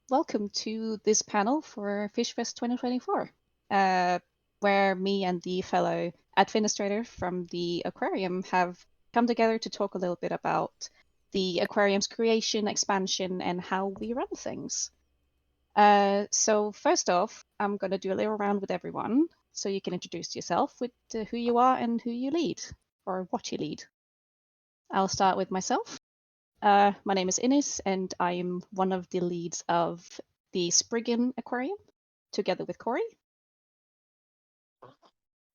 welcome to this panel for FishFest 2024, where me and the fellow administrator from the aquarium have come together to talk a little bit about the aquarium's creation, expansion, and how we run things. So first off, I'm going to do a little round with everyone, so you can introduce yourself with who you are and who you lead, or what you lead. I'll start with myself. My name is Ines, and I'm one of the leads of the Spriggan Aquarium, together with Corey.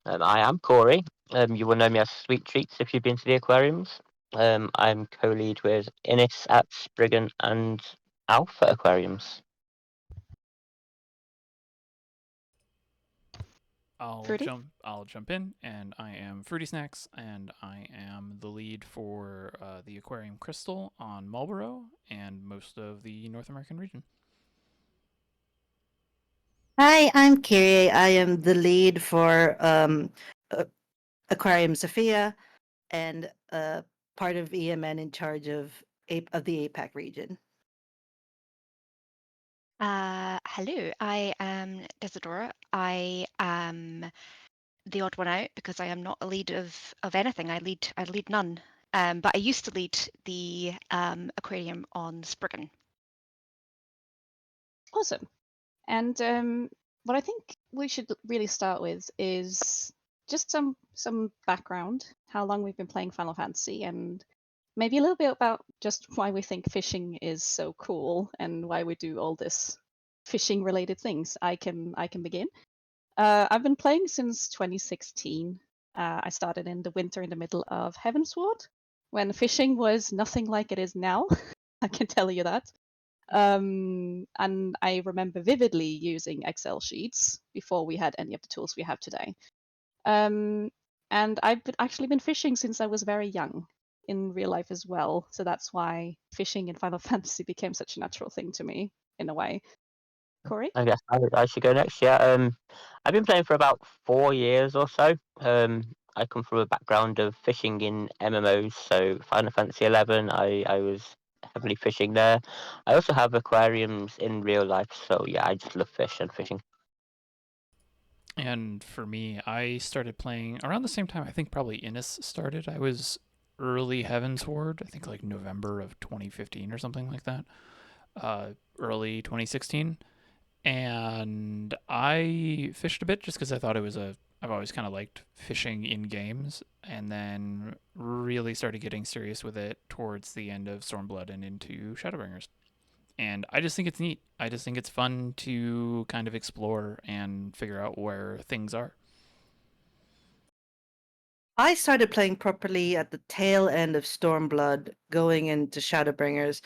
I am Corey. You will know me as Sweet Treats if you've been to the aquariums. I'm co-lead with Innis at Spriggan and Alpha Aquariums. Fruity? I'll jump in, and I am Fruity Snacks, and I am the lead for the Aquarium Crystal on Marlborough and most of the North American region. Hi, I'm Kiri. I am the lead for Aquarium Sophia and part of EMN in charge of the APAC region. Hello, I am Desidora. I am the odd one out because I am not a lead of anything. I lead none. But I used to lead the aquarium on Spriggan. Awesome. And what I think we should really start with is just some background, how long we've been playing Final Fantasy, and maybe a little bit about just why we think fishing is so cool and why we do all this fishing related things. I can begin. I've been playing since 2016. I started in the winter in the middle of Heavensward, when fishing was nothing like it is now. I can tell you that. And I remember vividly using Excel sheets before we had any of the tools we have today. And I've actually been fishing since I was very young in real life as well. So that's why fishing in Final Fantasy became such a natural thing to me in a way. Corey? I guess I should go next. Yeah. I've been playing for about 4 years or so. I come from a background of fishing in MMOs, so Final Fantasy 11. I was heavily fishing there. I also have aquariums in real life, so yeah, I just love fish and fishing. And for me, I started playing around the same time I think probably Innis started. I was early Heavensward, I think like November of 2015 or something like that. Early 2016. And I fished a bit just because I thought I've always kind of liked fishing in games, and then really started getting serious with it towards the end of Stormblood and into Shadowbringers. And I just think it's neat. I just think it's fun to kind of explore and figure out where things are. I started playing properly at the tail end of Stormblood, going into Shadowbringers.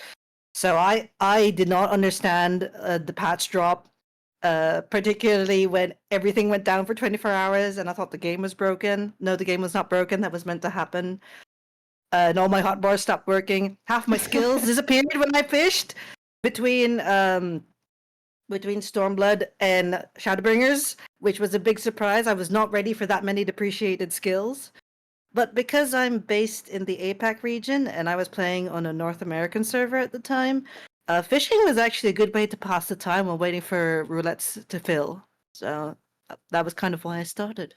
So I did not understand the patch drop, particularly when everything went down for 24 hours and I thought the game was broken. No, the game was not broken. That was meant to happen. And all my hotbars stopped working. Half my skills disappeared when I fished between Stormblood and Shadowbringers, which was a big surprise. I was not ready for that many depreciated skills. But because I'm based in the APAC region and I was playing on a North American server at the time, fishing was actually a good way to pass the time while waiting for roulettes to fill. So that was kind of why I started.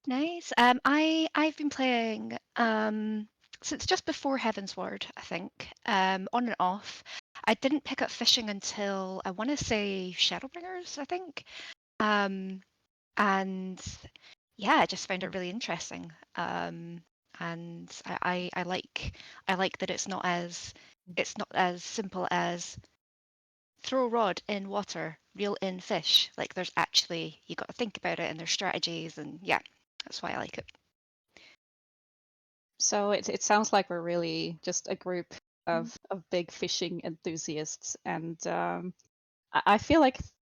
Nice. I've been playing since just before Heavensward, I think, on and off. I didn't pick up fishing until I want to say Shadowbringers, I think. And yeah, I just found it really interesting. And I like that it's not as simple as throw a rod in water, reel in fish. Like there's actually, you got to think about it and there's strategies, and yeah, that's why I like it. So it sounds like we're really just a group of big fishing enthusiasts, and I feel like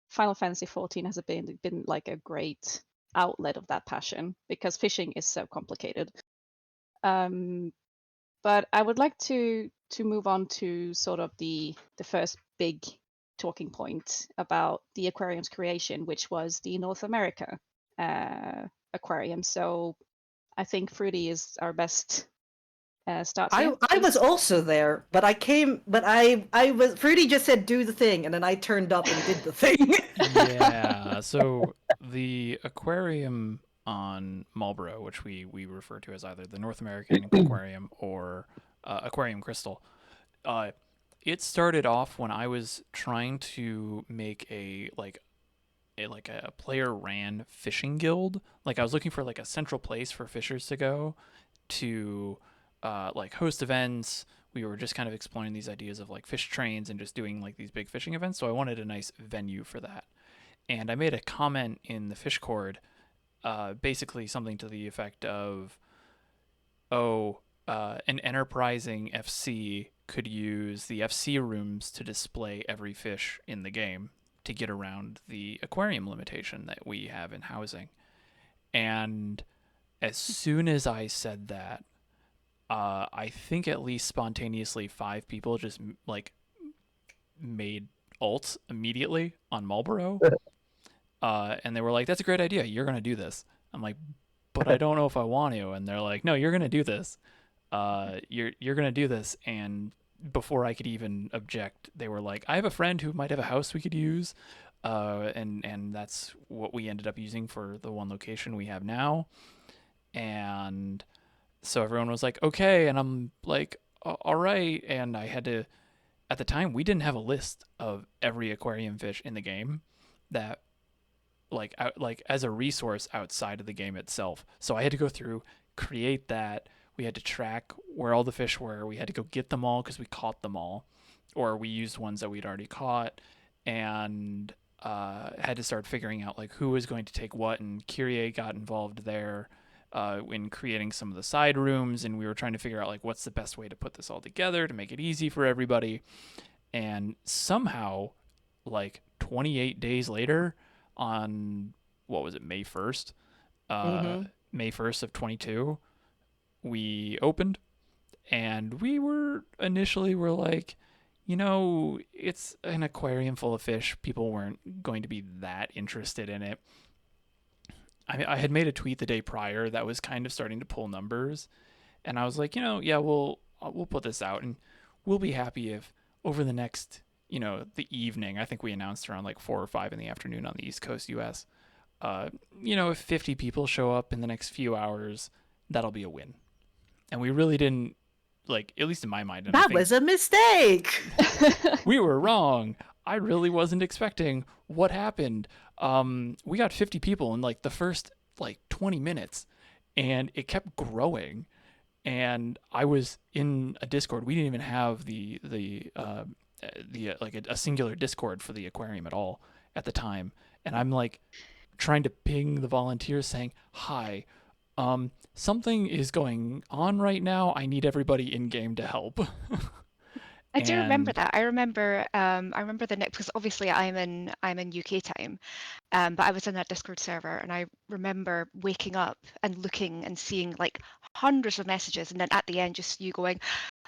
Final Fantasy XIV has been like a great outlet of that passion because fishing is so complicated. But I would like to move on to sort of the first big talking point about the aquarium's creation, which was the North America aquarium. So I think Fruity is our best starts here. I was also there, but I was Fruity just said do the thing, and then I turned up and did the thing. Yeah. So the aquarium on Marlborough, which we refer to as either the North American Aquarium or Aquarium Crystal, it started off when I was trying to make a player ran fishing guild. Like I was looking for like a central place for fishers to go to like host events. We were just kind of exploring these ideas of like fish trains and just doing like these big fishing events. So I wanted a nice venue for that. And I made a comment in the Fishcord, basically something to the effect of, an enterprising FC could use the FC rooms to display every fish in the game to get around the aquarium limitation that we have in housing. And as soon as I said that, I think at least spontaneously 5 people just like made alts immediately on Marlborough. And they were like, that's a great idea. You're going to do this. I'm like, but I don't know if I want to. And they're like, no, you're going to do this. You're going to do this. And before I could even object, they were like, I have a friend who might have a house we could use. And that's what we ended up using for the one location we have now. And so everyone was like, okay. And I'm like, all right. And I had to, at the time, we didn't have a list of every aquarium fish in the game that like as a resource outside of the game itself. So I had to go through, create that. We had to track where all the fish were. We had to go get them all because we caught them all, or we used ones that we'd already caught, and had to start figuring out like who was going to take what. And Kyrie got involved there in creating some of the side rooms, and we were trying to figure out like what's the best way to put this all together to make it easy for everybody. And somehow, like 28 days later, on what was it, May 1st, May 1st of 22, we opened, and we were like, it's an aquarium full of fish. People weren't going to be that interested in it. I had made a tweet the day prior that was kind of starting to pull numbers, and I was like, yeah, we'll put this out, and we'll be happy if over the next, the evening, I think we announced around like 4 or 5 in the afternoon on the East Coast US, if 50 people show up in the next few hours, that'll be a win. And we really didn't, like, at least in my mind. That was a mistake. We were wrong. I really wasn't expecting what happened. We got 50 people in like the first like 20 minutes, and it kept growing. And I was in a Discord. We didn't even have the like a singular Discord for the aquarium at all at the time. And I'm like trying to ping the volunteers saying, hi, something is going on right now. I need everybody in game to help. I do remember that. I remember the next, because obviously I'm in UK time, but I was in that Discord server, and I remember waking up and looking and seeing like hundreds of messages, and then at the end just you going,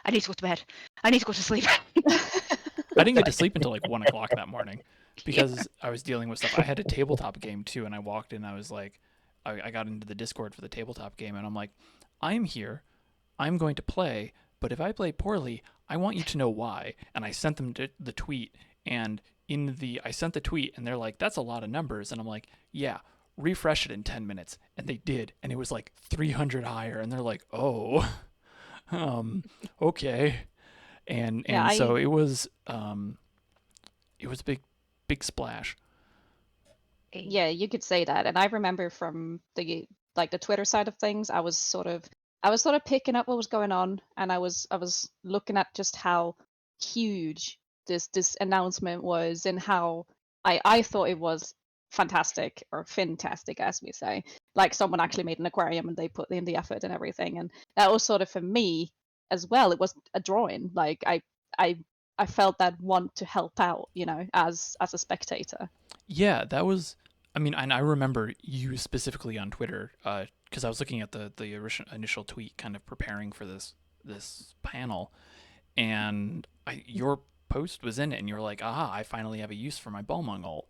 I need to go to bed. I need to go to sleep. I didn't get to sleep until like 1 o'clock that morning because I was dealing with stuff. I had a tabletop game too, and I walked in. I was like, I got into the Discord for the tabletop game, and I'm like, I'm here. I'm going to play. But if I play poorly, I want you to know why. And I sent them the tweet, and I sent the tweet, and they're like, that's a lot of numbers. And I'm like, yeah, refresh it in 10 minutes. And they did. And it was like 300 higher. And they're like, oh, okay. And so it was a big splash. Yeah, you could say that. And I remember from the Twitter side of things, I was sort of picking up what was going on, and I was looking at just how huge this announcement was, and how I thought it was fantastic, or fantastic as we say. Like someone actually made an aquarium and they put in the effort and everything, and that was sort of for me as well. It was a drawing. Like I felt that want to help out, as a spectator. Yeah, that was. I mean, and I remember you specifically on Twitter, because I was looking at the initial tweet, kind of preparing for this panel, and your post was in it, and you were like, "Aha! I finally have a use for my Balmung ult."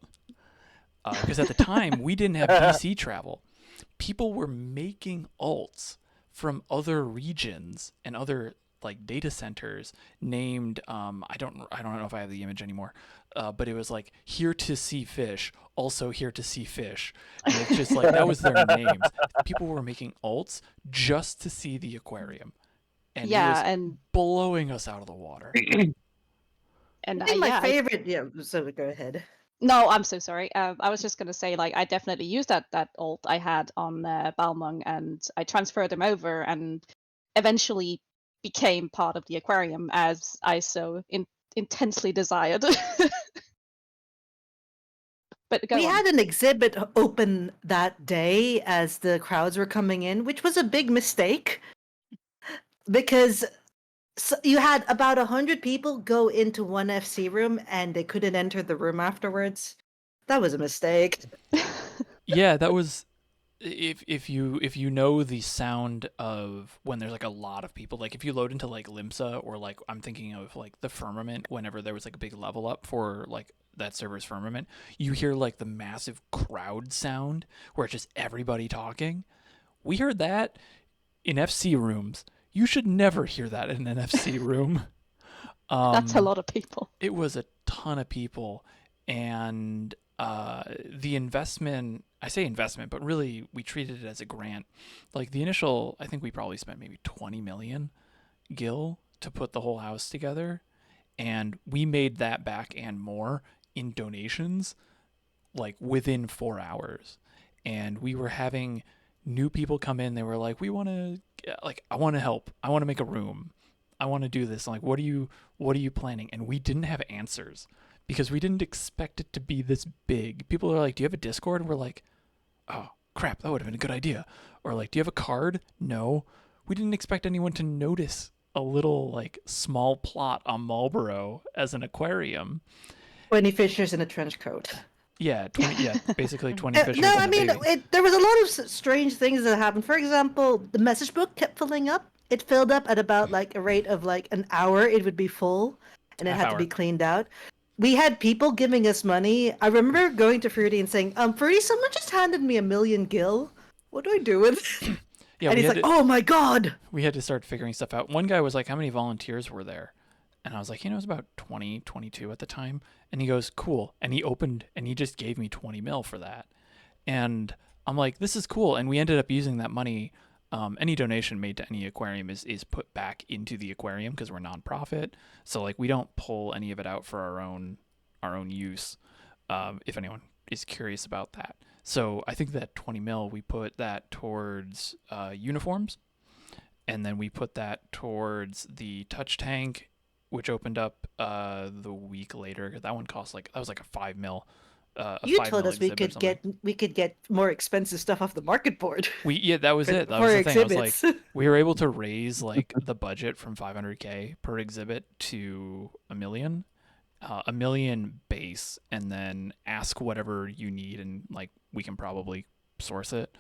Because at the time we didn't have DC travel. People were making ults from other regions and other like data centers named I don't know if I have the image anymore, but it was like here to see fish, also here to see fish, and it's just like that was their names. People were making alts just to see the aquarium, and it Yeah, was and blowing us out of the water. and I think my yeah, favorite. Yeah, so go ahead. no, I'm so sorry. I was just gonna say, like, I definitely used that alt I had on Balmung, and I transferred them over, and eventually became part of the aquarium as I so intensely desired. But go We on. had an exhibit open that day as the crowds were coming in, which was a big mistake because you had about 100 people go into one FC room and they couldn't enter the room afterwards. That was a mistake. Yeah, that was if you know the sound of when there's like a lot of people, like if you load into like Limsa, or like I'm thinking of like the Firmament, whenever there was like a big level up for like that server's Firmament, you hear like the massive crowd sound where it's just everybody talking. We heard that in FC rooms. You should never hear that in an FC room. That's a lot of people. It was a ton of people, and the investment, I say investment, but really we treated it as a grant. Like the initial, I think we probably spent maybe 20 million gil to put the whole house together, and we made that back and more in donations like within 4 hours. And we were having new people come in. They were like, we want to, like, I want to help, I want to make a room, I want to do this. I'm like, what are you planning? And we didn't have answers because we didn't expect it to be this big. People are like, do you have a Discord? And we're like, oh crap, that would have been a good idea. Or like, do you have a card? No. We didn't expect anyone to notice a little like small plot on Marlboro as an aquarium. 20 fishers in a trench coat. Yeah, 20. Yeah, basically 20 fishers. No, I and a mean, baby. there was a lot of strange things that happened. For example, the message book kept filling up. It filled up at about like a rate of like an hour. It would be full, and it Half had to hour. be cleaned out. We had people giving us money. I remember going to Fruity and saying, Fruity, someone just handed me 1,000,000 gil. What do I do with it?" Yeah, and we he's had like, to, oh my god. we had to start figuring stuff out. One guy was like, how many volunteers were there? And I was like, it was about 20, 22 at the time. And he goes, cool. And he opened and he just gave me 20 mil for that. And I'm like, this is cool. And we ended up using that money. Any donation made to any aquarium is put back into the aquarium because we're nonprofit. So like we don't pull any of it out for our own use. If anyone is curious about that. So I think that 20 mil, we put that towards uniforms. And then we put that towards the touch tank, which opened up the week later. That one cost that was like a 5 mil. You 5 told mil us we could get more expensive stuff off the market board. That was it. That for was the thing. I was exhibits. like, we were able to raise like the budget from 500K per exhibit to 1 million, 1 million base, and then ask whatever you need, and like we can probably source it.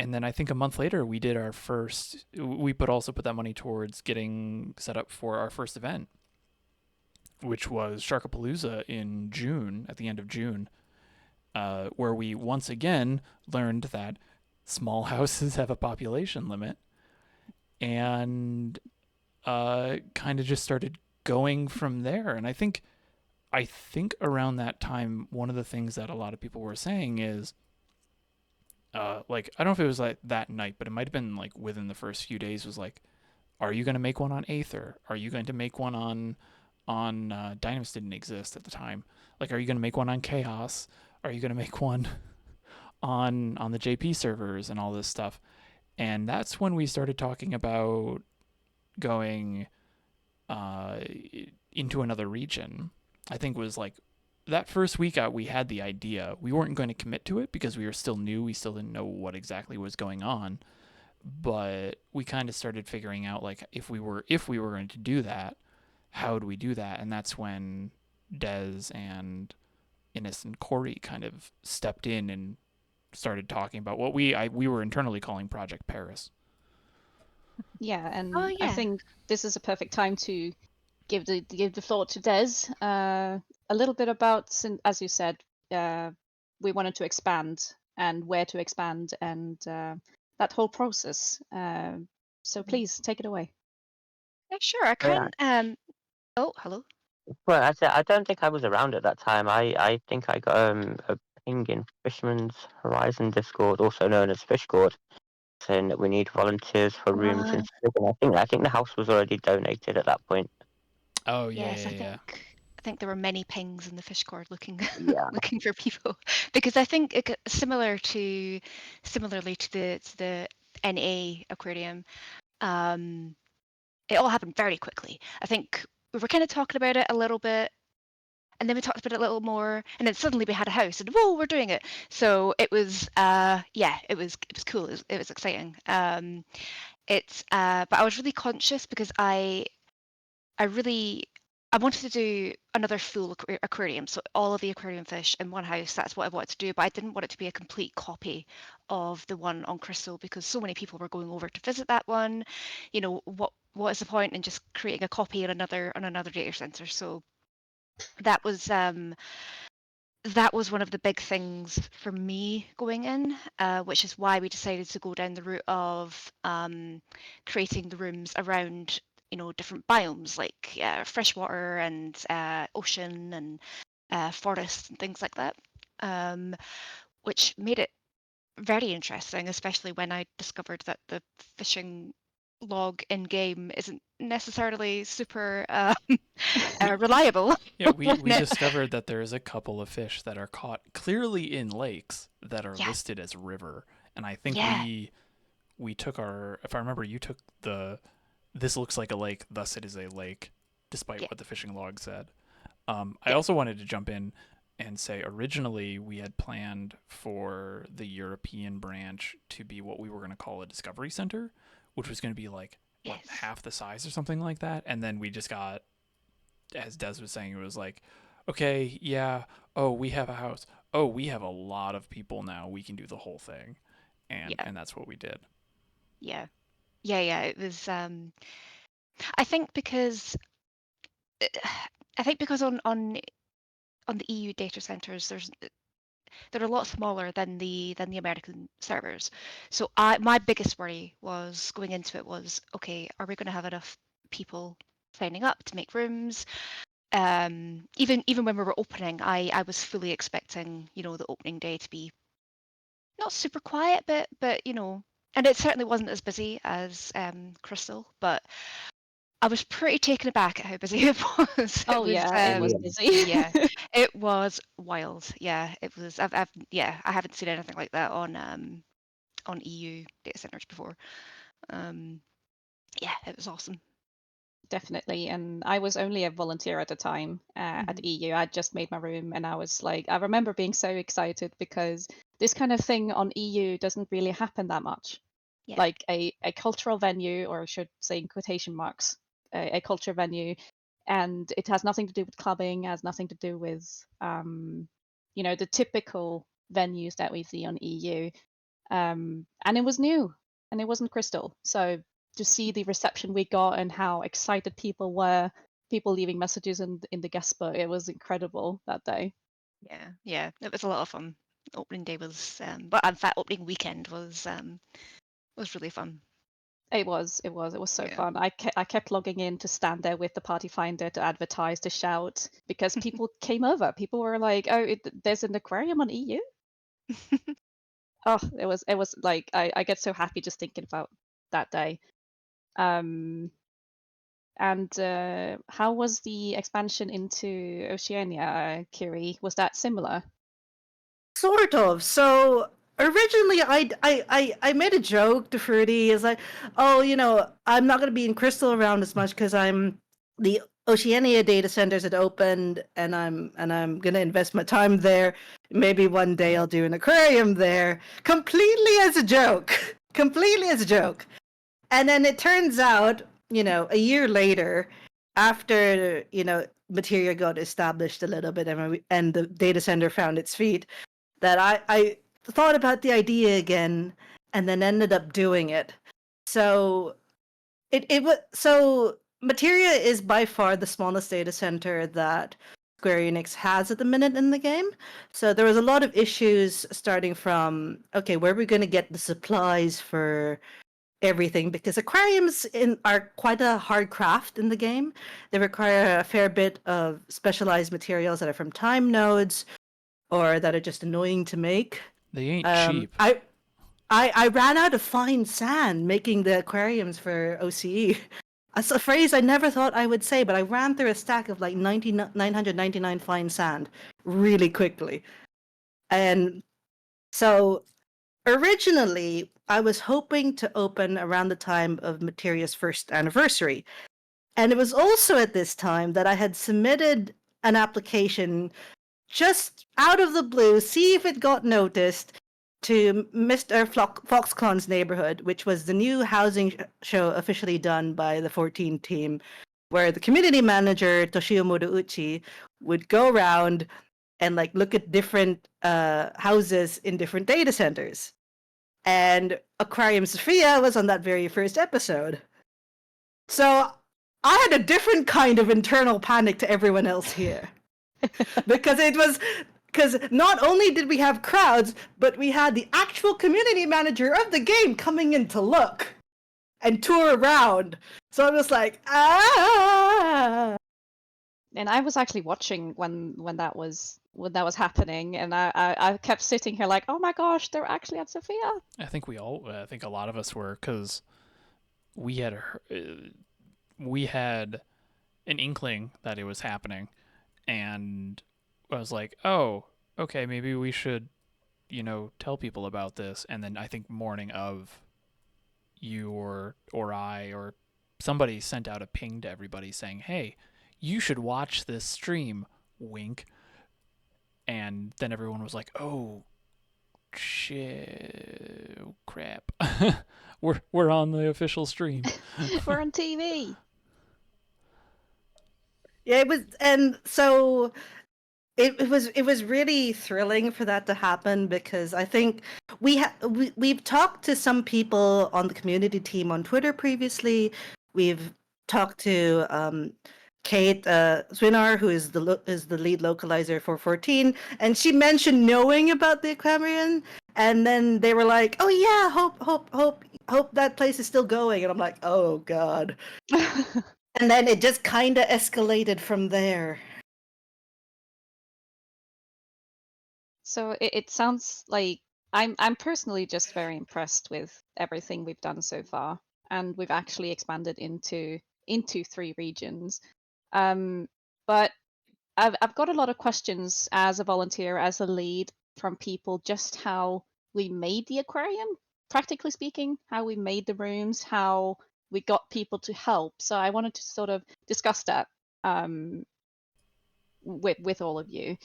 And then I think a month later we did our first. We also put that money towards getting set up for our first event, which was Sharkapalooza in June, at the end of June, where we once again learned that small houses have a population limit, and kind of just started going from there. And I think around that time, one of the things that a lot of people were saying is, like, I don't know if it was like that night, but it might have been like within the first few days, was like, are you going to make one on Aether? Are you going to make one on Dynamis didn't exist at the time. Like, are you going to make one on Chaos? Are you going to make one on the JP servers and all this stuff? And that's when we started talking about going into another region. I think was like that first week out, we had the idea. We weren't going to commit to it because we were still new. We still didn't know what exactly was going on. But we kind of started figuring out, like, if we were going to do that, how do we do that? And that's when Des and Innes and Corey kind of stepped in and started talking about what we were internally calling Project Paris. Yeah, and Oh, yeah. I think this is a perfect time to give the floor to Des. A little bit about, as you said, we wanted to expand and where to expand and that whole process. So please take it away. Yeah, sure. I Yeah. can. Oh, hello. Well, I don't think I was around at that time. I think I got a ping in Fisherman's Horizon Discord, also known as Fishcord, saying that we need volunteers for rooms in Sweden. I think the house was already donated at that point. Oh yeah, Yes, yeah. I think there were many pings in the fish cord looking Yeah. looking for people, because I think similarly to the NA aquarium, it all happened very quickly. I think we were kind of talking about it a little bit, and then we talked about it a little more, and then suddenly we had a house, and whoa, we're doing it. So it was it was cool. It was exciting. But I was really conscious because I wanted to do another full aquarium, so all of the aquarium fish in one house. That's what I wanted to do, but I didn't want it to be a complete copy of the one on Crystal because so many people were going over to visit that one. You know, what is the point in just creating a copy on another data center? So that was one of the big things for me going in, which is why we decided to go down the route of creating the rooms around, different biomes like freshwater and ocean and forests and things like that, which made it very interesting, especially when I discovered that the fishing log in game isn't necessarily super reliable. Yeah, we when it- discovered that there's a couple of fish that are caught clearly in lakes that are Yeah. listed as river, and I think Yeah. we took if I remember, you took this looks like a lake, thus it is a lake, despite Yeah. what the fishing log said. I also wanted to jump in and say originally we had planned for the European branch to be what we were going to call a discovery center, which was going to be like Yes. half the size or something like that, and then we just got, as Des was saying, it was like, okay, yeah, oh, we have a house, oh, we have a lot of people now, we can do the whole thing, and that's what we did. Yeah. It was. I think because on the EU data centers, they're a lot smaller than the American servers. So my biggest worry was going into it was, okay, are we going to have enough people signing up to make rooms? Even when we were opening, I was fully expecting, the opening day to be not super quiet, but and it certainly wasn't as busy as Crystal, but I was pretty taken aback at how busy it was. Oh yeah, it was busy. Yeah, it was wild. Yeah, it was. I haven't seen anything like that on EU data centers before. Yeah, it was awesome. Definitely. And I was only a volunteer at the time at EU. I'd just made my room and I was like, I remember being so excited because this kind of thing on EU doesn't really happen that much. Yeah. Like a cultural venue, or I should say in quotation marks, a culture venue. And it has nothing to do with clubbing, has nothing to do with, the typical venues that we see on EU. And it was new and it wasn't Crystal. So to see the reception we got and how excited people were, people leaving messages in the guest book, it was incredible that day. Yeah, it was a lot of fun. Opening day was, but in fact, opening weekend was really fun. It was so fun. I kept logging in to stand there with the party finder to advertise, to shout, because people came over. People were like, "Oh, there's an aquarium on EU." Oh, it was like I get so happy just thinking about that day. And how was the expansion into Oceania, Kiri? Was that similar? Sort of. So originally, I made a joke to Fruity. Is like, oh, I'm not gonna be in Crystal around as much because I'm the Oceania data centers had opened, and I'm gonna invest my time there. Maybe one day I'll do an aquarium there, completely as a joke, completely as a joke. And then it turns out, a year later, after Materia got established a little bit, and the data center found its feet, that I thought about the idea again and then ended up doing it. So it was so Materia is by far the smallest data center that Square Enix has at the minute in the game. So there was a lot of issues starting from, okay, where are we going to get the supplies for everything? Because aquariums are quite a hard craft in the game. They require a fair bit of specialized materials that are from time nodes or that are just annoying to make. They ain't cheap. I ran out of fine sand making the aquariums for OCE. That's a phrase I never thought I would say, but I ran through a stack of like 999 fine sand really quickly. And so originally, I was hoping to open around the time of Materia's first anniversary. And it was also at this time that I had submitted an application just out of the blue, see if it got noticed, to Mr. Foxconn's Neighborhood, which was the new housing show officially done by the 14 team, where the community manager, Toshio Modouchi, would go around and like look at different houses in different data centers. And Aquarium Sophia was on that very first episode. So I had a different kind of internal panic to everyone else here. Because not only did we have crowds, but we had the actual community manager of the game coming in to look and tour around. So I was like, ah. And I was actually watching when that was happening, and I kept sitting here like, oh my gosh, they're actually at Sophia. I think a lot of us were, because we had an inkling that it was happening, and I was like, oh, okay, maybe we should, tell people about this. And then I think morning of, you or I or somebody sent out a ping to everybody saying, hey, you should watch this stream, wink. And then everyone was like, oh, shit, oh, crap. we're on the official stream. We're on TV. Yeah, it was, and so it was really thrilling for that to happen, because I think we've talked to some people on the community team on Twitter previously. We've talked to Kate Swinar, who is the lead localizer for 14, and she mentioned knowing about the aquarium, and then they were like, "Oh yeah, hope that place is still going," and I'm like, "Oh god." And then it just kind of escalated from there. So it sounds like I'm personally just very impressed with everything we've done so far, and we've actually expanded into 3 regions. But I've got a lot of questions as a volunteer, as a lead, from people, just how we made the aquarium, practically speaking, how we made the rooms, how we got people to help. So I wanted to sort of discuss that with all of you.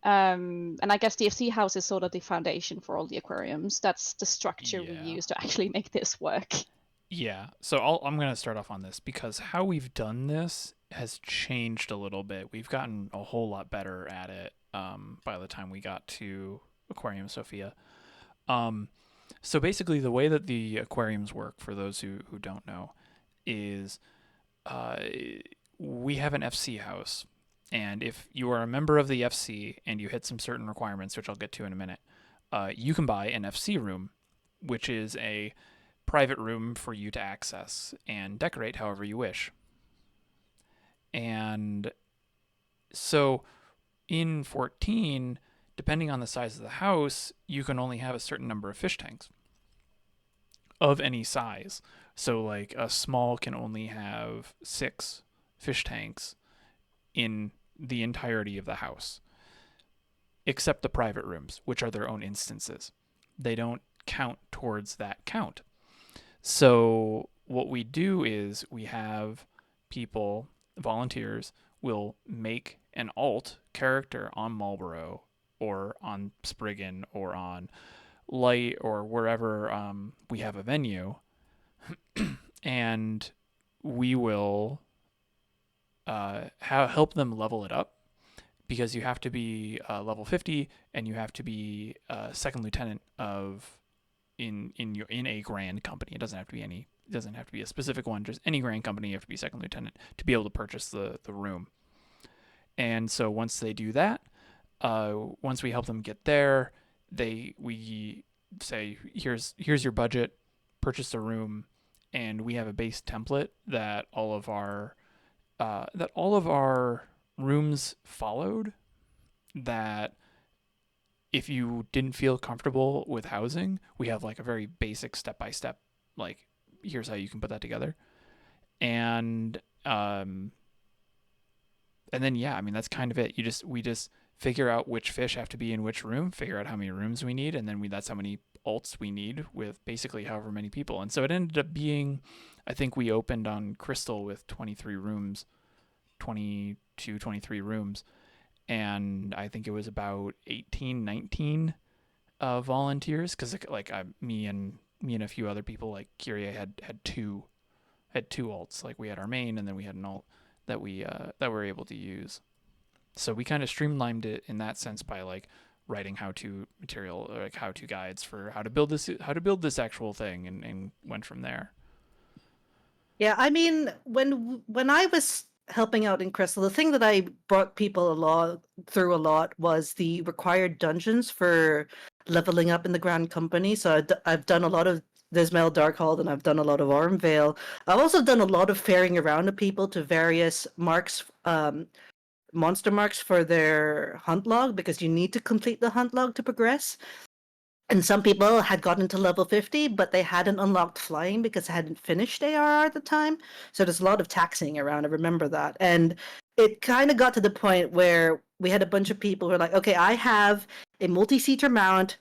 And I guess the FC house is sort of the foundation for all the aquariums. That's the structure we use to actually make this work. Yeah, so I'm going to start off on this, because how we've done this has changed a little bit. We've gotten a whole lot better at it by the time we got to Aquarium Sophia. So basically, the way that the aquariums work, for those who don't know, is we have an FC house. And if you are a member of the FC and you hit some certain requirements, which I'll get to in a minute, you can buy an FC room, which is a private room for you to access and decorate however you wish. And so in 14, depending on the size of the house, you can only have a certain number of fish tanks of any size. So like a small can only have 6 fish tanks in the entirety of the house, except the private rooms, which are their own instances. They don't count towards that count. So what we do is we have people, volunteers, will make an alt character on Marlboro or on Spriggan or on Light or wherever we have a venue, and we will help them level it up, because you have to be level 50 and you have to be second lieutenant in a grand company. It doesn't have to be a specific one, just any grand company. You have to be second lieutenant to be able to purchase the room. And so once they do that, once we help them get there, we say, here's your budget, purchase a room, and we have a base template that all of our rooms followed. That if you didn't feel comfortable with housing, we have like a very basic step by step, like here's how you can put that together. And then yeah, I mean that's kind of it. We just figure out which fish have to be in which room, figure out how many rooms we need, and then that's how many alts we need with basically however many people. And so it ended up being, I think we opened on Crystal with 23 rooms, 22, 23 rooms, and I think it was about 18, 19 volunteers, because like me and a few other people, like Kyrie had two alts. Like we had our main, and then we had an alt that we were able to use. So we kind of streamlined it in that sense by like writing how-to material, or like how-to guides for how to build this actual thing, and went from there. Yeah, I mean, when I was helping out in Crystal, the thing that I brought people through a lot was the required dungeons for leveling up in the Grand Company. So I've done a lot of Dismail Darkhold, and I've done a lot of Ormvale. I've also done a lot of ferrying around of people to various marks, monster marks for their hunt log, because you need to complete the hunt log to progress. And some people had gotten to level 50, but they hadn't unlocked flying because they hadn't finished ARR at the time. So there's a lot of taxing around. I remember that. And it kind of got to the point where we had a bunch of people who were like, okay, I have a multi-seater mount.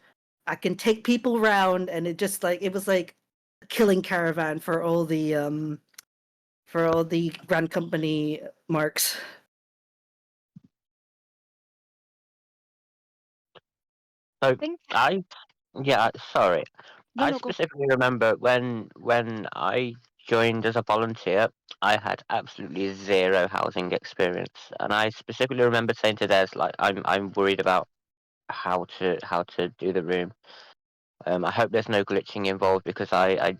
I can take people around. And it was like a killing caravan for all the Grand Company marks. So I think sorry. no, I no, go. specifically remember when I joined as a volunteer, I had absolutely zero housing experience, and I specifically remember saying to Des, like, I'm worried about how to do the room. I hope there's no glitching involved, because I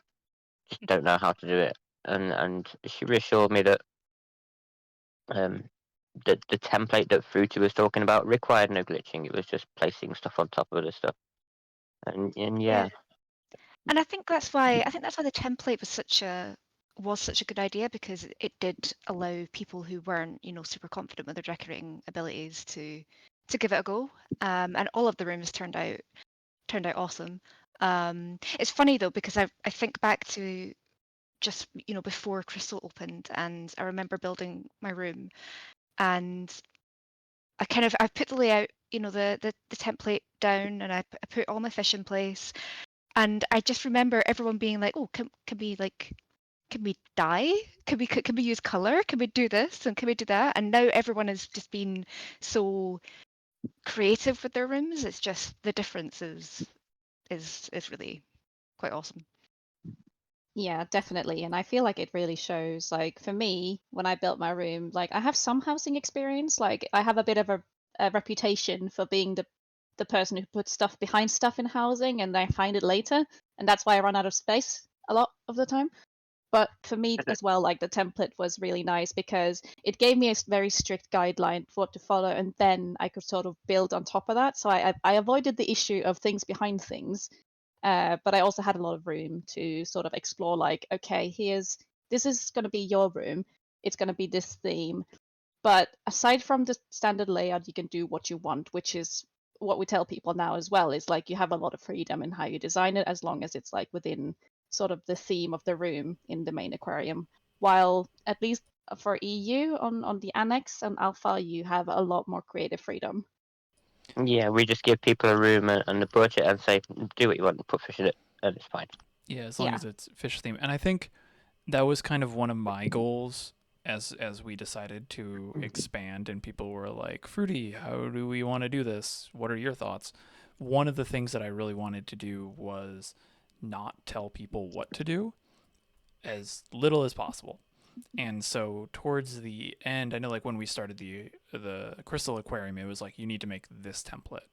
just don't know how to do it. And she reassured me that um the template that Fruity was talking about required no glitching. It was just placing stuff on top of other stuff. And Yeah. yeah. And I think that's why the template was such a good idea, because it did allow people who weren't, super confident with their decorating abilities to give it a go. And all of the rooms turned out awesome. It's funny though, because I think back to just before Crystal opened, and I remember building my room, and I put the layout, the template down, and I put all my fish in place. And I just remember everyone being like, "Oh, can we dye? Can we use color? Can we do this and can we do that?" And now everyone has just been so creative with their rooms. It's just the difference is really quite awesome. Yeah, definitely. And I feel like it really shows. Like for me, when I built my room, like I have some housing experience. Like I have a bit of a reputation for being the person who puts stuff behind stuff in housing and I find it later. And that's why I run out of space a lot of the time. But for me as well, like the template was really nice because it gave me a very strict guideline for what to follow, and then I could sort of build on top of that. So I avoided the issue of things behind things, but I also had a lot of room to sort of explore. Like, okay, this is going to be your room. It's going to be this theme, but aside from the standard layout, you can do what you want, which is what we tell people now as well. Is like you have a lot of freedom in how you design it, as long as it's like within sort of the theme of the room in the main aquarium. While at least for EU on the annex and alpha, you have a lot more creative freedom. Yeah, we just give people a room and a budget and say, do what you want, put fish in it, and it's fine. Yeah, as long as it's fish theme. And I think that was kind of one of my goals as we decided to expand, and people were like, "Fruity, how do we want to do this? What are your thoughts?" One of the things that I really wanted to do was not tell people what to do, as little as possible. And so towards the end, I know like when we started the Crystal Aquarium, it was like you need to make this template.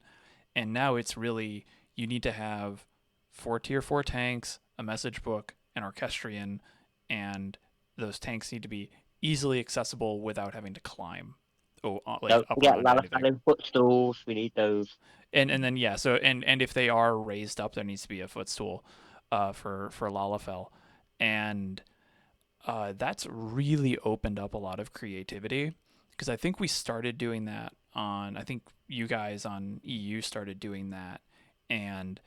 And now it's really you need to have 4 tier 4 tanks, a message book, an orchestrion, and those tanks need to be easily accessible without having to climb. like Don't up forget onto anything. Lalafell footstools. We need those. And then yeah, so and if they are raised up, there needs to be a footstool for Lalafell, and that's really opened up a lot of creativity, because I think we started doing that I think you guys on EU started doing that, and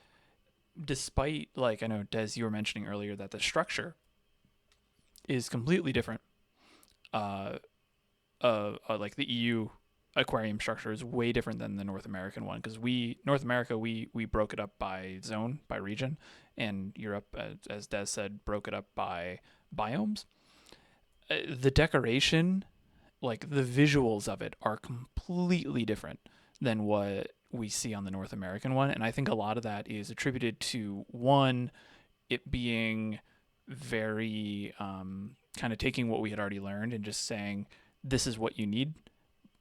despite, like, I know Des, you were mentioning earlier that the structure is completely different. Like the EU aquarium structure is way different than the North American one, because North America we broke it up by zone, by region, and Europe, as Des said, broke it up by biomes. The decoration, like the visuals of it, are completely different than what we see on the North American one, and I think a lot of that is attributed to, one, it being very kind of taking what we had already learned and just saying this is what you need,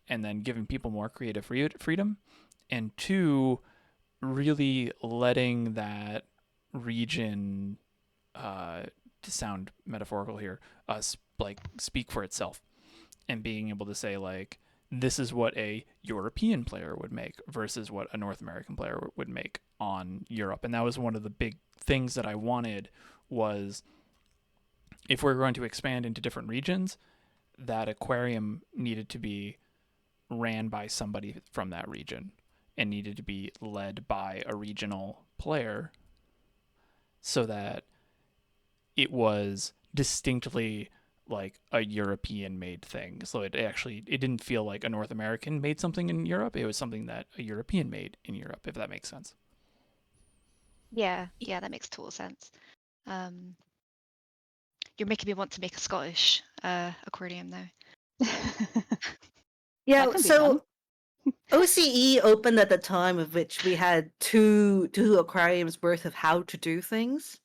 and then giving people more creative freedom, and two, really letting that region, to sound metaphorical here, like speak for itself, and being able to say, like, this is what a European player would make versus what a North American player would make on Europe. And that was one of the big things that I wanted, was if we're going to expand into different regions, that aquarium needed to be ran by somebody from that region and needed to be led by a regional player, so that it was distinctly like a European made thing. So it didn't feel like a North American made something in Europe. It was something that a European made in Europe, if that makes sense. Yeah, that makes total sense. You're making me want to make a Scottish aquarium now. Yeah, That can be fun. so OCE opened at the time of which we had two aquariums worth of how to do things.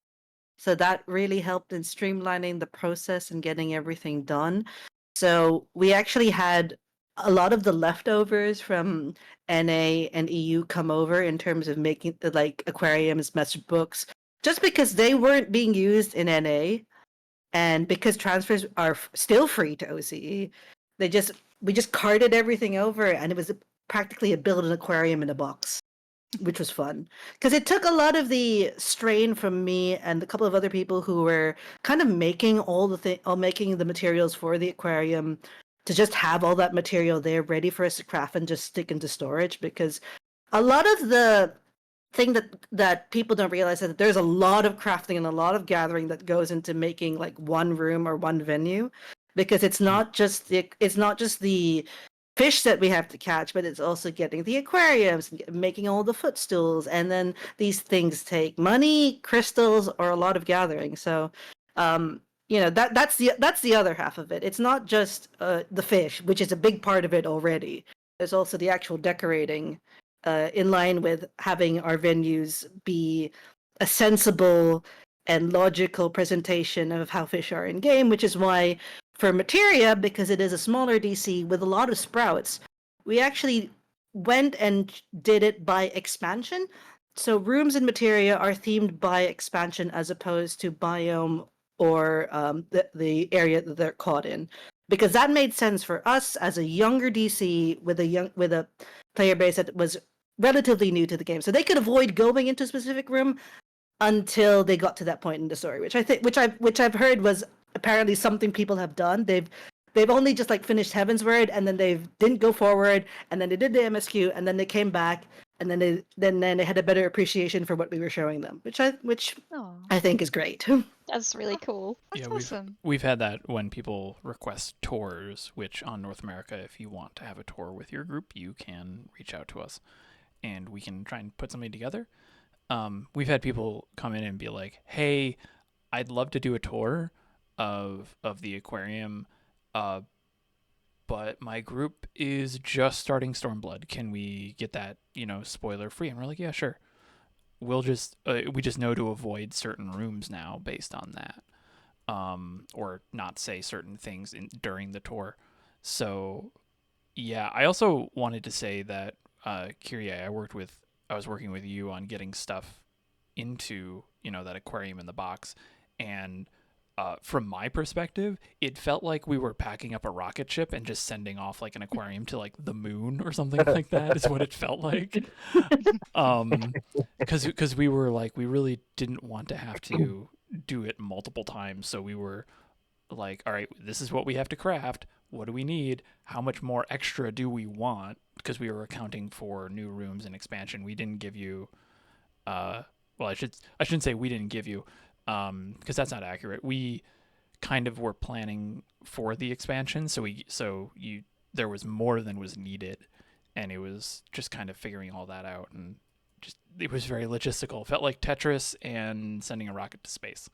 So that really helped in streamlining the process and getting everything done. So we actually had a lot of the leftovers from NA and EU come over in terms of making the like aquariums, message books, just because they weren't being used in NA, and because transfers are still free to OCE, we just carted everything over, and it was practically a build an aquarium in a box, which was fun because it took a lot of the strain from me and a couple of other people who were kind of making making the materials for the aquarium, to just have all that material there ready for us to craft and just stick into storage. Because a lot of the thing that people don't realize is that there's a lot of crafting and a lot of gathering that goes into making like one room or one venue, because it's not just the fish that we have to catch, but it's also getting the aquariums and making all the footstools, and then these things take money, crystals, or a lot of gathering. So that's the other half of it. It's not just the fish, which is a big part of it already. There's also the actual decorating, in line with having our venues be a sensible and logical presentation of how fish are in game, which is why for Materia, because it is a smaller DC with a lot of sprouts, we actually went and did it by expansion. So rooms in Materia are themed by expansion as opposed to biome or the area that they're caught in, because that made sense for us as a younger DC with a player base that was relatively new to the game, so they could avoid going into a specific room until they got to that point in the story, which I've heard was apparently something people have done. They've only just like finished Heavensward, and then they didn't go forward, and then they did the MSQ, and then they came back, and then they had a better appreciation for what we were showing them, which I think is great. That's really cool. That's Yeah, awesome. we've had that when people request tours, which on North America, if you want to have a tour with your group, you can reach out to us and we can try and put something together. We've had people come in and be like, "Hey, I'd love to do a tour of the aquarium, but my group is just starting Stormblood. Can we get that, spoiler free?" And we're like, "Yeah, sure." We just know to avoid certain rooms now based on that, or not say certain things during the tour. So yeah, I also wanted to say that Kyrie, I was working with you on getting stuff into that aquarium in the box, and from my perspective, it felt like we were packing up a rocket ship and just sending off like an aquarium to like the moon or something like that is what it felt like. Because we were like, we really didn't want to have to do it multiple times. So we were like, all right, this is what we have to craft. What do we need? How much more extra do we want? Because we were accounting for new rooms and expansion. We didn't give you, well, I shouldn't say we didn't give you, because that's not accurate. We kind of were planning for the expansion, so there was more than was needed, and it was just kind of figuring all that out, and just it was very logistical. It felt like Tetris and sending a rocket to space.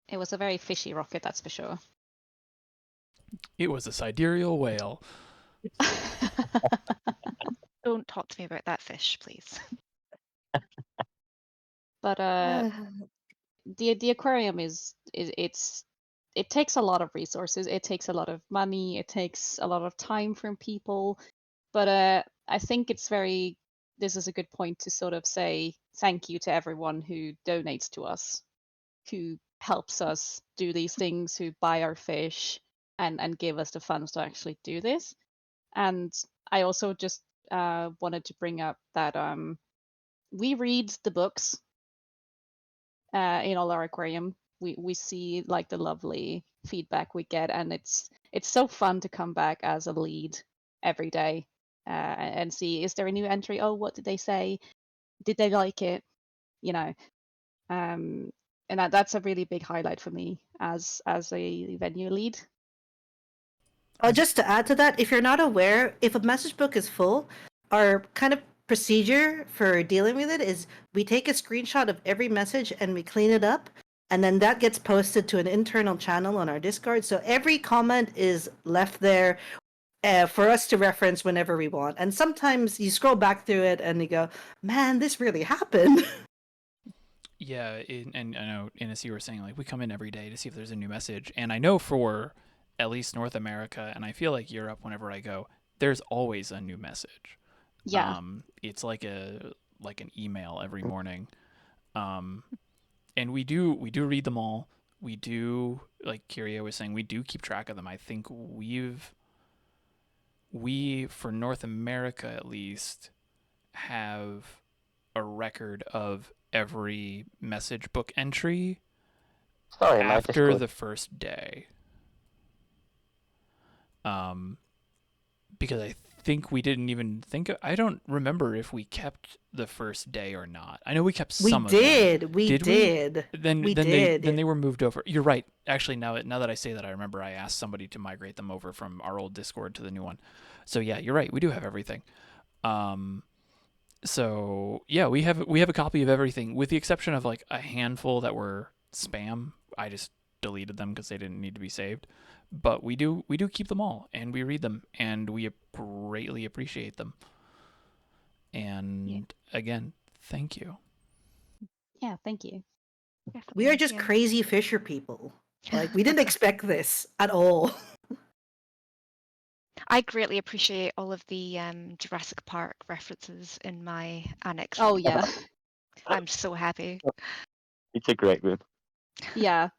It was a very fishy rocket, that's for sure. It was a sidereal whale. Don't talk to me about that fish, please. But the aquarium it takes a lot of resources. It takes a lot of money. It takes a lot of time from people. But I think this is a good point to sort of say thank you to everyone who donates to us, who helps us do these things, who buy our fish and give us the funds to actually do this. And I also just wanted to bring up that we read the books in all our aquarium. We see like the lovely feedback we get, and it's so fun to come back as a lead every day and see, is there a new entry? Oh, what did they say? Did they like it? You know, and that's a really big highlight for me as a venue lead. Just to add to that, if you're not aware, if a message book is full, our kind of procedure for dealing with it is we take a screenshot of every message and we clean it up, and then that gets posted to an internal channel on our Discord. So every comment is left there for us to reference whenever we want. And sometimes you scroll back through it and you go, man, this really happened. Yeah, and I know, Ines, you were saying like we come in every day to see if there's a new message, and I know for at least North America, and I feel like Europe, whenever I go, there's always a new message. Yeah. It's like an email every morning, and we do read them all. We do, like Kyria was saying, we do keep track of them. I think we for North America at least have a record of every message book entry Sorry, my after Discord. the first day. Because I think we didn't even I don't remember if we kept the first day or not. I know we kept some of them. We did. Then we did. They were moved over. You're right. Actually, now that I say that, I remember I asked somebody to migrate them over from our old Discord to the new one. So yeah, you're right. We do have everything. So yeah, we have a copy of everything, with the exception of like a handful that were spam. I just deleted them because they didn't need to be saved. But we do keep them all, and we read them, and we greatly appreciate them. And again, thank you. Yeah, thank you. We are just crazy fisher people. Like, we didn't expect this at all. I greatly appreciate all of the Jurassic Park references in my annex. Oh yeah. I'm so happy. It's a great room. Yeah.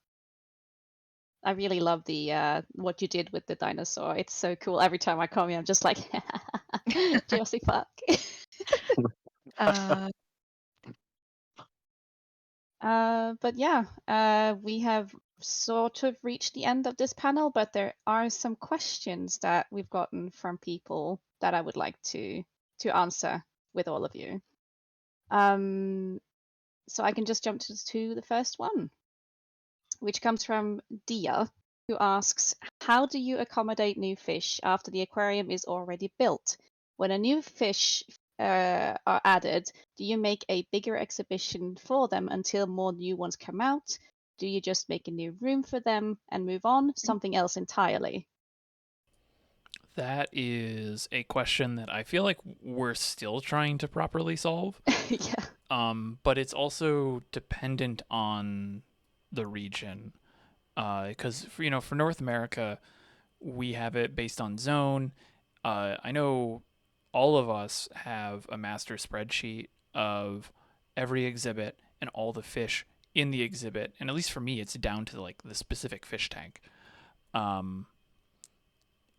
I really love the what you did with the dinosaur. It's so cool. Every time I come here, I'm just like, Jurassic Park. But yeah, we have sort of reached the end of this panel, but there are some questions that we've gotten from people that I would like to answer with all of you. So I can just jump to the first one, which comes from Dia, who asks, how do you accommodate new fish after the aquarium is already built? When a new fish are added, do you make a bigger exhibition for them until more new ones come out? Do you just make a new room for them and move on? Something else entirely? That is a question that I feel like we're still trying to properly solve. Yeah. But it's also dependent on the region. Because for North America, we have it based on zone. I know all of us have a master spreadsheet of every exhibit and all the fish in the exhibit, and at least for me, it's down to like the specific fish tank.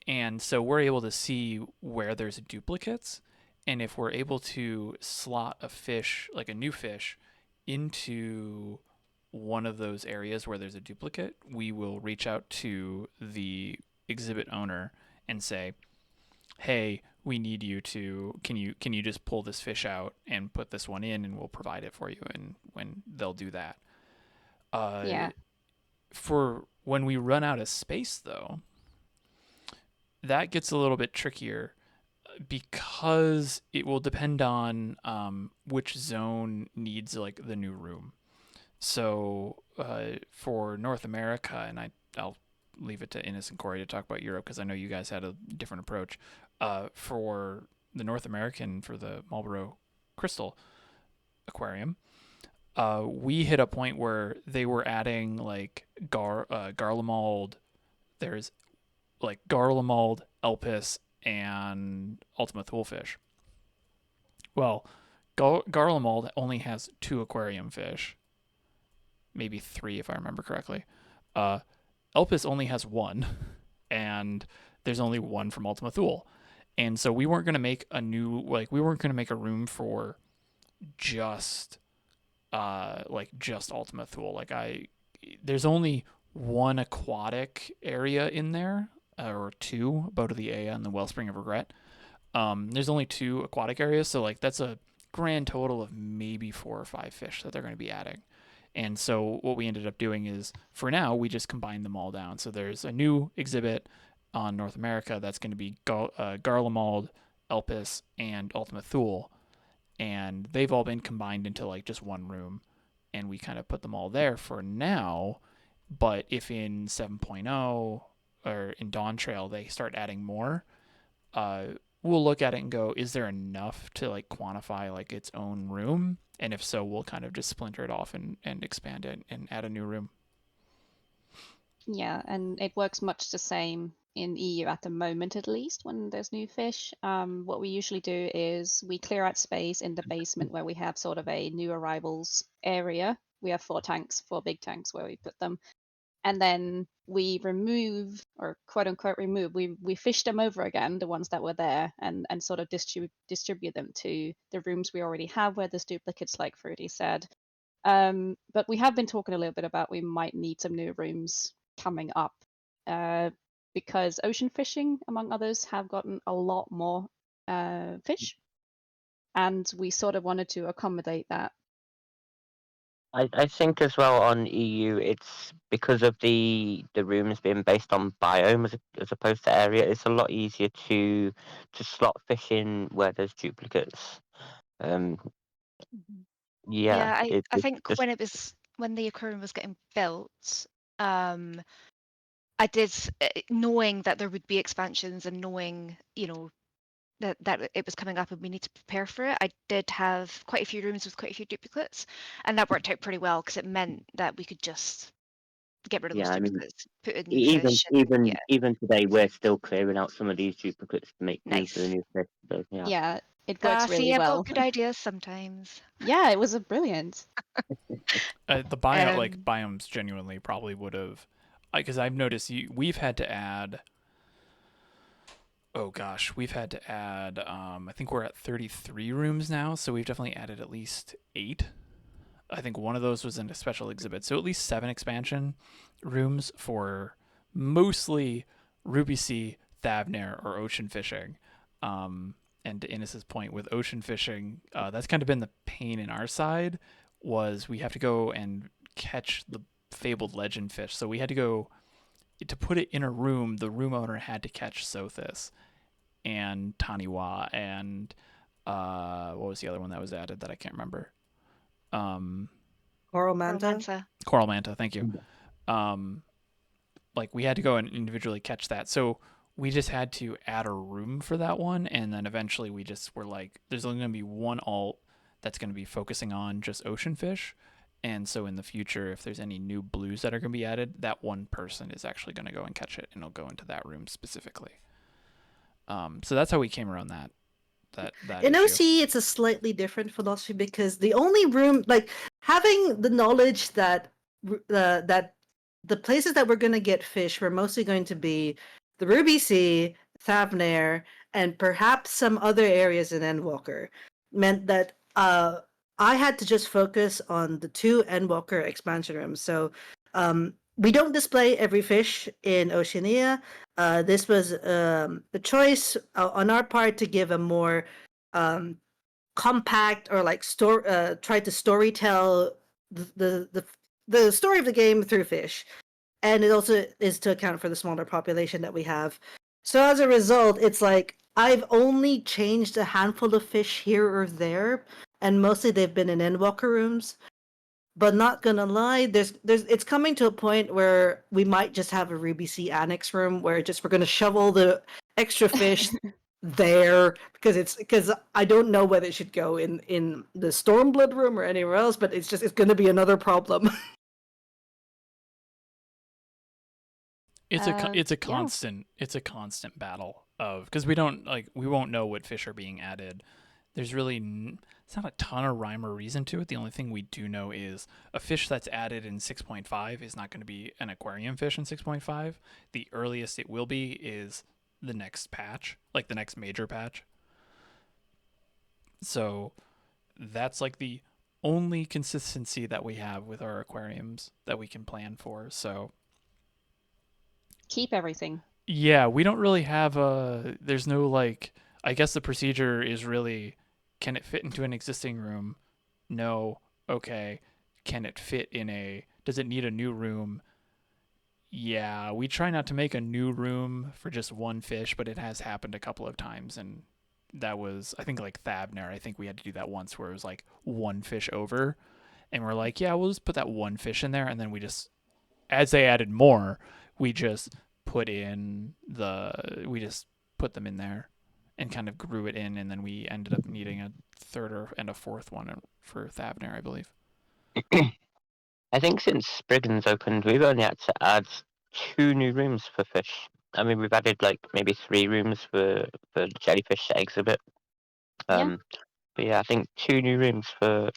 And so we're able to see where there's duplicates, and if we're able to slot a fish, like a new fish, into one of those areas where there's a duplicate, we will reach out to the exhibit owner and say, hey, we need you to, can you just pull this fish out and put this one in, and we'll provide it for you. And when they'll do that, Yeah. for when we run out of space though, that gets a little bit trickier because it will depend on which zone needs like the new room. So for North America, and I'll leave it to Ines and Corey to talk about Europe because I know you guys had a different approach. For the North American, for the Marlborough Crystal Aquarium, we hit a point where they were adding like Garlemald. There's like Garlemald, Elpis, and Ultima Thule-fish. Well, Garlemald only has 2 aquarium fish. Maybe 3 if I remember correctly. Elpis only has 1, and there's only 1 from Ultima Thule. And so we weren't going to make a new, like, we weren't going to make a room for just Ultima Thule. Like, there's only 1 aquatic area in there, or 2, Boat of the Aya and the Wellspring of Regret. There's only 2 aquatic areas, so like that's a grand total of maybe 4 or 5 fish that they're going to be adding. And so what we ended up doing is, for now, we just combined them all down. So there's a new exhibit on North America that's going to be Garlemald, Elpis, and Ultima Thule. And they've all been combined into like just one room. And we kind of put them all there for now. But if in 7.0 or in Dawn Trail they start adding more, we'll look at it and go, is there enough to like quantify like its own room? And if so, we'll kind of just splinter it off and expand it and add a new room. Yeah, and it works much the same in EU at the moment, at least, when there's new fish. What we usually do is we clear out space in the basement where we have sort of a new arrivals area. We have 4 big tanks where we put them. And then we remove, or quote unquote remove, we fish them over again, the ones that were there, and sort of distribute them to the rooms we already have where there's duplicates, like Fruity said. But we have been talking a little bit about we might need some new rooms coming up, because ocean fishing, among others, have gotten a lot more fish, and we sort of wanted to accommodate that. I think as well on EU, it's because of the rooms being based on biome as opposed to area. It's a lot easier to slot fish in where there's duplicates. Yeah, Yeah, I it's think just when the aquarium was getting built, I did, knowing that there would be expansions and knowing, you know, that it was coming up and we need to prepare for it, I did have quite a few rooms with quite a few duplicates, and that worked out pretty well because it meant that we could just get rid of those yeah. I mean, duplicates, put in new fish, and yeah, even today, we're still clearing out some of these duplicates to make room for the nice. new fish. So yeah. Yeah, it works See, really I've well. got good ideas sometimes. Yeah, it was a brilliant. The biomes genuinely probably would have, because I've noticed we've had to add. Oh gosh, we've had to add. I think we're at 33 rooms now, so we've definitely added at least 8. I think one of those was in a special exhibit, so at least 7 expansion rooms for mostly Ruby Sea, Thavnair, or ocean fishing. And to Ines' point with ocean fishing, that's kind of been the pain in our side, was we have to go and catch the fabled legend fish. So we had to go, to put it in a room, the room owner had to catch Sothis and Taniwa and what was the other one that was added that I can't remember? Coral manta. Romanta. Coral manta, thank you. Like we had to go and individually catch that. So we just had to add a room for that one, and then eventually we just were like, there's only going to be one alt that's going to be focusing on just ocean fish. And so in the future, if there's any new blues that are going to be added, that one person is actually going to go and catch it, and it'll go into that room specifically. So that's how we came around that. that In issue. OCE, it's a slightly different philosophy because the only room, like having the knowledge that that the places that we're going to get fish were mostly going to be the Ruby Sea, Thavnair, and perhaps some other areas in Endwalker, meant that I had to just focus on the 2 Endwalker expansion rooms. So we don't display every fish in Oceania. This was the choice on our part to give a more compact or like try to storytell the story of the game through fish, and it also is to account for the smaller population that we have. So as a result, it's like I've only changed a handful of fish here or there, and mostly they've been in Endwalker rooms. But not gonna lie, there's it's coming to a point where we might just have a Ruby Sea annex room where we're gonna shovel the extra fish there because I don't know whether it should go in the Stormblood room or anywhere else, but it's gonna be another problem. It's a Yeah. constant battle of, because we won't know what fish are being added. There's really it's not a ton of rhyme or reason to it. The only thing we do know is a fish that's added in 6.5 is not going to be an aquarium fish in 6.5. The earliest it will be is the next patch, like the next major patch. So that's like the only consistency that we have with our aquariums that we can plan for. So Keep everything. yeah, we don't really have there's no like, I guess the procedure is really, can it fit into an existing room? No. Okay. Can it fit does it need a new room? Yeah, we try not to make a new room for just one fish, but it has happened a couple of times, and that was, I think, like Thavnair. I think we had to do that once where it was like one fish over, and we're like, yeah, we'll just put that one fish in there, and then we just, as they added more, we just put put them in there and kind of grew it in, and then we ended up needing a third and a fourth one for Thavnair, I believe. I think since Spriggan's opened, we've only had to add 2 new rooms for fish. I mean, we've added like maybe 3 rooms for jellyfish to exhibit. Yeah. But yeah, I think 2 new rooms for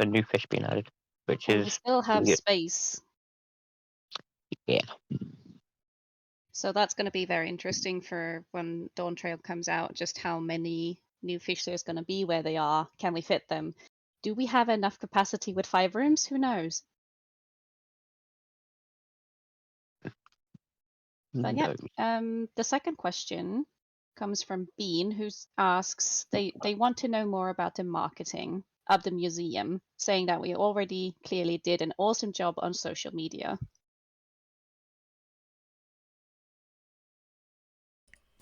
new fish being added, which And we is still have really good. space. Yeah. So that's going to be very interesting for when Dawn Trail comes out, just how many new fish there's going to be, where they are, can we fit them? Do we have enough capacity with 5 rooms? Who knows? But yeah, the second question comes from Bean, who asks, they want to know more about the marketing of the museum, saying that we already clearly did an awesome job on social media.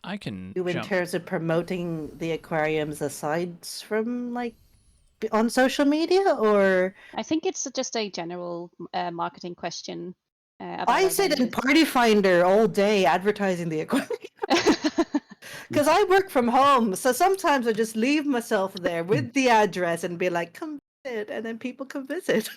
I can In jump. terms of promoting the aquariums aside from like on social media, or I think it's just a general marketing question. About I our sit in venues. Party Finder all day advertising the aquarium. Because I work from home, so sometimes I just leave myself there with the address and be like, come visit, and then people come visit.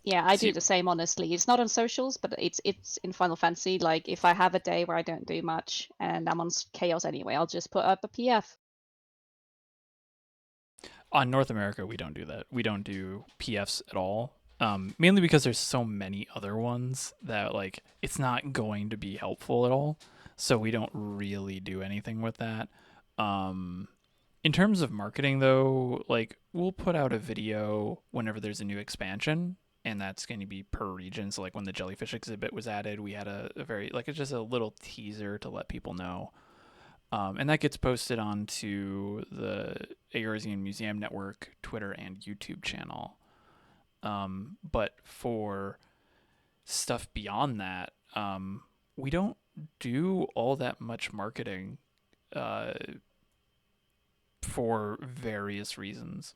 Yeah, I See- do the same, honestly. It's not on socials, but it's in Final Fantasy. Like, if I have a day where I don't do much and I'm on Chaos anyway, I'll just put up a PF. On North America, we don't do that. We don't do PFs at all. Mainly because there's so many other ones that like it's not going to be helpful at all. So we don't really do anything with that. In terms of marketing, though, like we'll put out a video whenever there's a new expansion, and that's going to be per region. So like when the jellyfish exhibit was added, we had a very, like, it's just a little teaser to let people know. And that gets posted onto the Eorzean Museum Network Twitter and YouTube channel. But for stuff beyond that, we don't do all that much marketing for various reasons.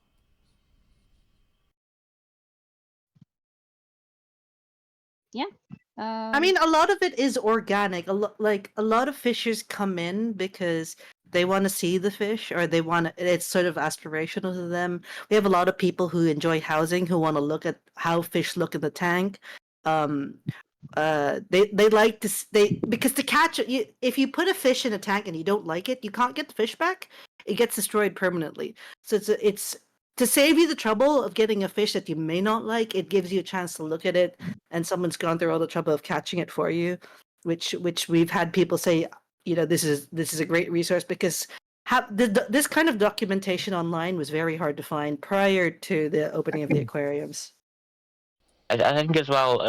Yeah. I mean, a lot of it is organic. A lot of fishers come in because they want to see the fish, or they want to, it's sort of aspirational to them. We have a lot of people who enjoy housing who want to look at how fish look in the tank. they like to because to catch it, if you put a fish in a tank and you don't like it, you can't get the fish back. It gets destroyed permanently. So it's to save you the trouble of getting a fish that you may not like. It gives you a chance to look at it, and someone's gone through all the trouble of catching it for you, which we've had people say, this is a great resource because this kind of documentation online was very hard to find prior to the opening of the aquariums. I think as well,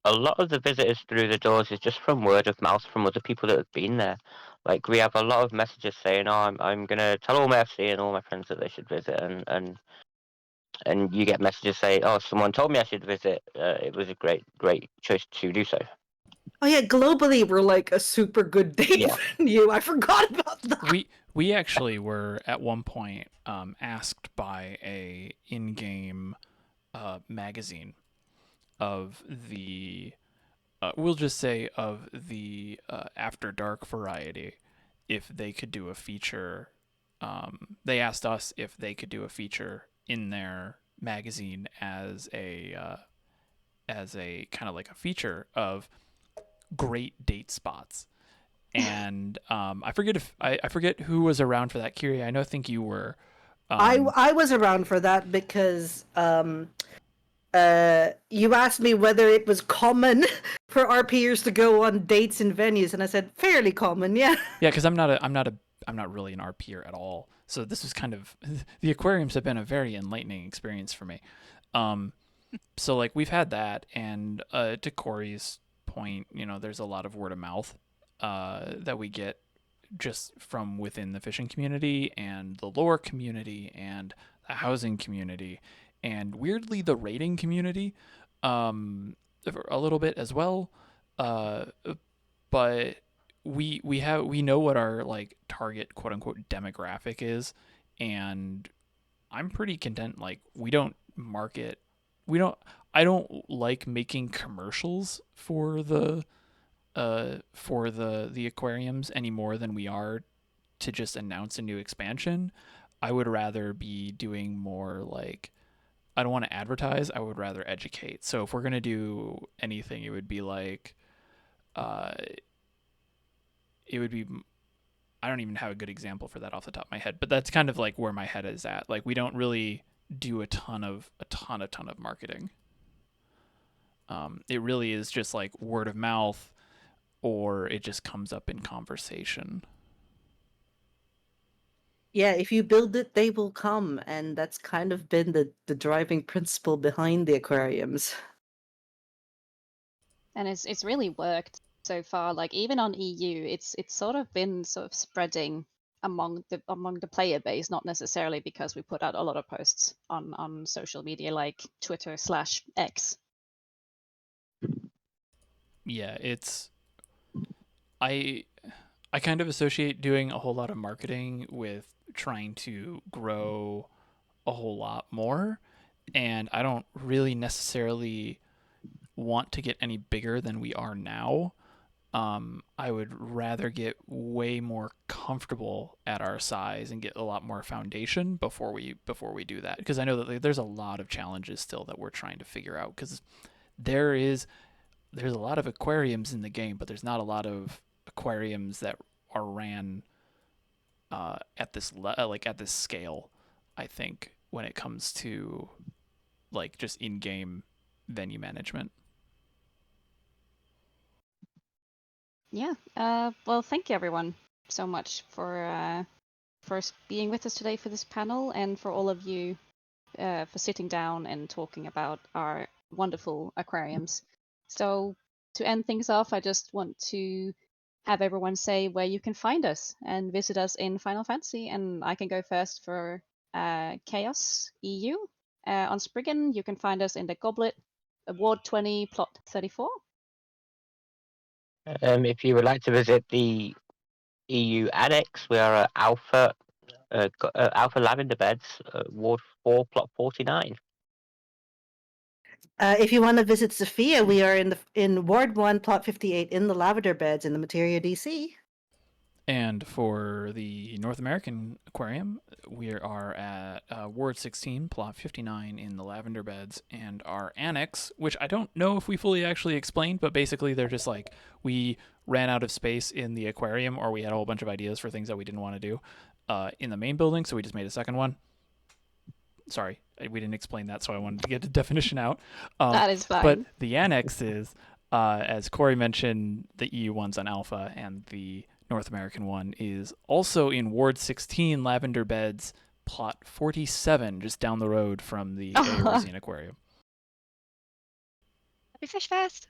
a lot of the visitors through the doors is just from word of mouth from other people that have been there. Like we have a lot of messages saying, "Oh, I'm gonna tell all my FC and all my friends that they should visit," and you get messages saying, "Oh, someone told me I should visit. It was a great choice to do so." Oh yeah, globally we're like a super good date Yeah. venue. I forgot about that. We actually were at one point asked by a in-game magazine of the we'll just say of the After Dark variety if they could do a feature. They asked us if they could do a feature in their magazine as a kind of like a feature of great date spots. And I forget who was around for that. Kiri, I think you were. I was around for that because you asked me whether it was common for RPers to go on dates in venues, and I said fairly common, yeah. Yeah, because I'm not really an RPer at all. So this was kind of the aquariums have been a very enlightening experience for me. So like we've had that, and to Corey's point, there's a lot of word of mouth that we get just from within the fishing community and the lore community and the housing community and weirdly the rating community a little bit as well, but we know what our like target quote unquote demographic is, and I'm pretty content. Like I don't like making commercials for the aquariums any more than we are to just announce a new expansion. I would rather be doing more like, I don't want to advertise, I would rather educate. So if we're going to do anything, it would be like it would be, I don't even have a good example for that off the top of my head, but that's kind of like where my head is at. Like we don't really do a ton of marketing. It really is just like word of mouth, or it just comes up in conversation. Yeah, if you build it, they will come, and that's kind of been the driving principle behind the aquariums. And it's really worked so far. Like even on EU, it's sort of been sort of spreading among the player base, not necessarily because we put out a lot of posts on social media like Twitter/X. Yeah, it's I kind of associate doing a whole lot of marketing with trying to grow a whole lot more, and I don't really necessarily want to get any bigger than we are now. I would rather get way more comfortable at our size and get a lot more foundation before we do that, because I know that there's a lot of challenges still that we're trying to figure out, because there's a lot of aquariums in the game, but there's not a lot of aquariums that are ran at this at this scale. I think when it comes to like just in-game venue management. Yeah. Well, thank you everyone so much for being with us today for this panel, and for all of you for sitting down and talking about our wonderful aquariums. So to end things off, I just want to have everyone say where you can find us and visit us in Final Fantasy, and I can go first for Chaos EU. On Spriggan, you can find us in the Goblet, Ward 20, Plot 34. If you would like to visit the EU Annex, we are at Alpha Lavender Beds, Ward 4, Plot 49. If you want to visit Sophia, we are in Ward 1, Plot 58, in the Lavender Beds in the Materia DC. And for the North American Aquarium, we are at Ward 16, Plot 59 in the Lavender Beds, and our annex, which I don't know if we fully actually explained, but basically they're just like, we ran out of space in the aquarium, or we had a whole bunch of ideas for things that we didn't want to do in the main building, so we just made a second one. Sorry, we didn't explain that, so I wanted to get the definition out. That is fine. But the annex is, as Corey mentioned, the EU one's on Alpha, and the North American one is also in Ward 16, Lavender Beds, Plot 47, just down the road from the Eorzean Aquarium. Happy FishFest!